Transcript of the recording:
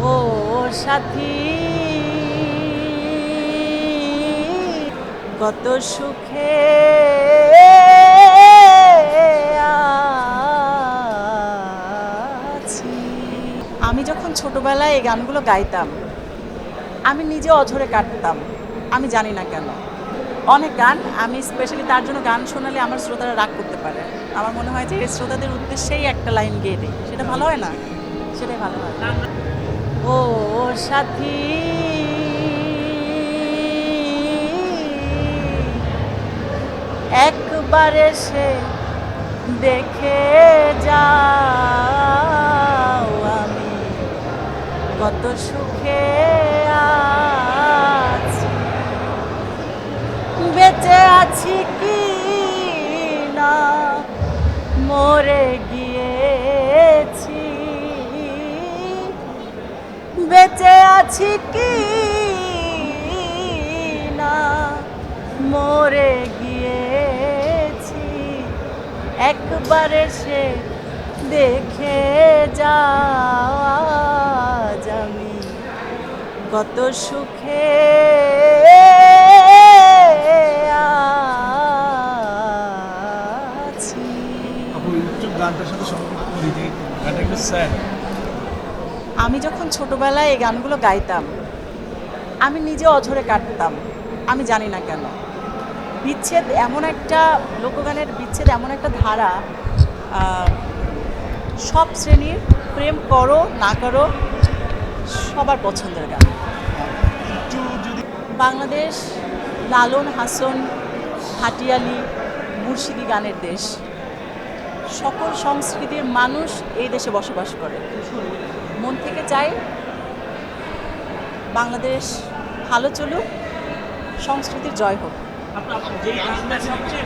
ও সাথী, কত সুখে আছি। আমি যখন ছোটবেলায় এই গানগুলো গাইতাম, আমি নিজে অঝরে কাটতাম, আমি জানি না কেন। অনেক গান আমি স্পেশালি তার জন্য গান শোনালে আমার শ্রোতারা রাগ করতে পারে। আমার মনে হয় যে এই শ্রোতাদের উদ্দেশ্যেই একটা লাইন গেয়ে দিই, সেটা ভালো হয় না? সেটাই ভালো হয়। ও সাথী, একবার এসে দেখে যাও, আমি কত সুখে আছি। বেঁচে আছি কি না মরে গিয়েছি, বেঁচে আছি কি না মরে গিয়েছি, একবার এসে দেখে যাও, আজ আমি কত সুখে আছি। আপু ইউটিউব গানটার সাথে সম্পর্ক করি যে গানটা একটু স্যাড। আমি যখন ছোটবেলায় এই গানগুলো গাইতাম, আমি নিজে অঝরে কাটতাম, আমি জানি না কেন। বিচ্ছেদ এমন একটা, লোকগানের বিচ্ছেদ এমন একটা ধারা, সব শ্রেণীর, প্রেম করো না করো, সবার পছন্দের গান। একটু যদি বাংলাদেশ লালন হাসন ভাটিয়ালি মুর্শিদি গানের দেশ। সকল সংস্কৃতির মানুষ এই দেশে বসবাস করে। মন থেকে চাই বাংলাদেশ ভালো চলুক, সংস্কৃতির জয় হোক। আপনার যেই গানটা সবচেয়ে